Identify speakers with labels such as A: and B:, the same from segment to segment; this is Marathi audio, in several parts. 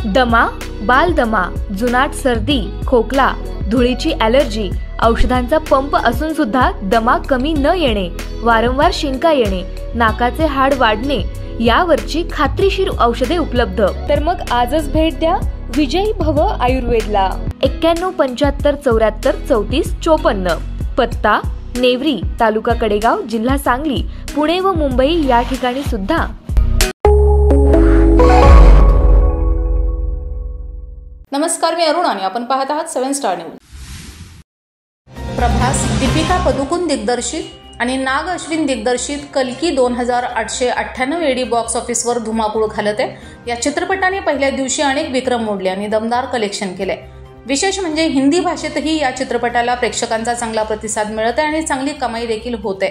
A: दमा, बालदमा, जुनाट सर्दी, खोकला, धुळीची ॲलर्जी, औषधांचा पंप असून सुद्धा दमा कमी न येणे, वारंवार शिंका येणे, नाकाचे हाड वाढणे यावरची खात्रीशीर औषधे उपलब्ध। तर मग आजच भेट द्या विजयी भव आयुर्वेदला। 91 75 74 34 54। पत्ता नेवरी, तालुका कडेगाव, जिल्हा सांगली, पुणे व मुंबई या ठिकाणी सुद्धा।
B: नमस्कार, मी अरुण आणि आपण पाहत आहात 7 स्टार न्यूज। प्रभास, दीपिका पदुकोण दिग्दर्शित आणि नाग अश्विन दिग्दर्शित कल्की 2898 एडी बॉक्स ऑफिसवर धुमाकूळ घालत आहे। या चित्रपटाने पहिल्या दिवशी अनेक विक्रम मोडले आणि दमदार कलेक्शन केले। विशेष म्हणजे हिंदी भाषेतही या चित्रपटाला प्रेक्षकांचा चांगला प्रतिसाद मिळत आहे आणि चांगली कमाई देखील होते।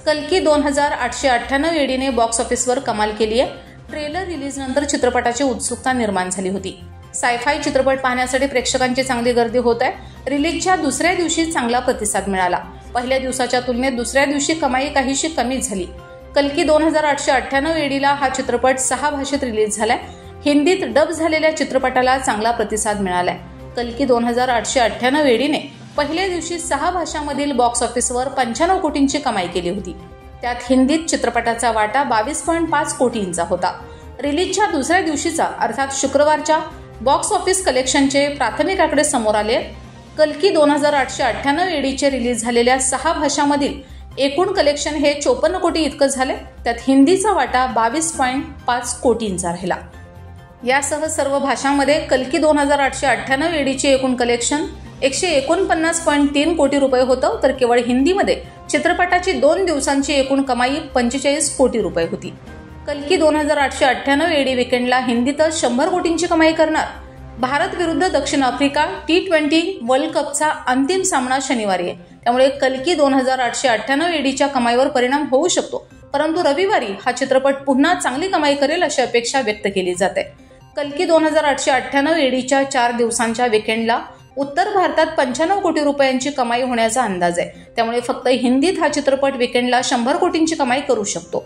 B: कल्की 2898 एडीने बॉक्स ऑफिसवर कमाल केली आहे। ट्रेलर रिलीज नंतर चित्रपटाची उत्सुकता निर्माण झाली होती। सायफाय चित्रपट पाहण्यासाठी प्रेक्षकांची चांगली गर्दी होत आहे। रिलीजच्या दुसऱ्या दिवशी चांगला प्रतिसाद मिळाला। पहिल्या दिवसाच्या तुलनेत दुसऱ्या दिवशी कमाई काहीशी कमी झाली। कल्की 2898 एडीला हा चित्रपट 6 भाषेत रिलीज झालाय। हिंदीत डब झालेल्या चित्रपटाला चांगला प्रतिसाद मिळालाय। कल्की 2898 एडीने पहिल्या दिवशी 6 भाषांमधील बॉक्स ऑफिसवर 95 कोटींची कमाई केली होती। त्यात हिंदीत चित्रपटाचा वाटा 22.5 कोटींचा होता। रिलीजच्या दुसऱ्या दिवशीचा अर्थात शुक्रवारच्या बॉक्स ऑफिस कलेक्शनचे प्राथमिक आकडे समोर आले। कल्की 2898 एडीचे रिलीज झालेल्या 6 भाषांमधील एकूण कलेक्शन हे 54 कोटी इतकं झाले। त्यात हिंदीचा वाटा 22.5 कोटींचा राहिला। यासह सर्व भाषांमध्ये कल्की 2898 एडीचे एकूण कलेक्शन 149.3 कोटी रुपये होतं, तर केवळ हिंदीमध्ये चित्रपटाची 2 दिवसांची एकूण कमाई 45 कोटी रुपये होती। कल्की 2898 एडी वीकेंडला हिंदीतच 100 कोटींची कमाई करणार। भारत विरुद्ध दक्षिण आफ्रिका T20 वर्ल्ड कपचा अंतिम सामना शनिवारी आहे, त्यामुळे कल्की 2898 एडीच्या कमाईवर परिणाम होऊ शकतो। परंतु रविवारी हा चित्रपट पुन्हा चांगली कमाई करेल अशी अपेक्षा व्यक्त केली जाते। कल्की 2898 एडीच्या 4 दिवसांच्या वीकेंडला उत्तर भारतात 95 कोटी रुपयांची कमाई होण्याचा अंदाज आहे, त्यामुळे फक्त हिंदीत हा चित्रपट वीकेंडला 100 कोटींची कमाई करू शकतो।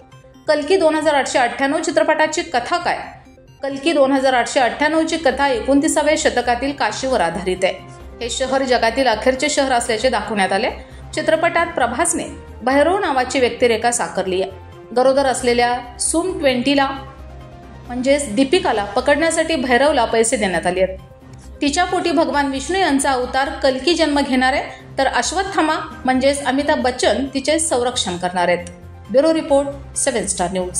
B: कल्की 2898 चित्रपटाची कथा काय? कल्की 2898 ची कथा 29व्या शतकातील काशीवर आधारित आहे। हे शहर जगातील अखेरचे शहर असल्याचे दाखवण्यात आले। चित्रपटात प्रभासने भैरव नावाची व्यक्तिरेखा साकारली आहे। गरोदर असलेल्या सुम 20ला म्हणजेच दीपिकाला पकडण्यासाठी भैरवला पैसे देण्यात आले आहेत। तिच्या पोटी भगवान विष्णू यांचा अवतार कल्की जन्म घेणार आहे, तर अश्वत्थामा म्हणजेच अमिताभ बच्चन तिचे संरक्षण करणार आहेत। Bureau report 7 star news.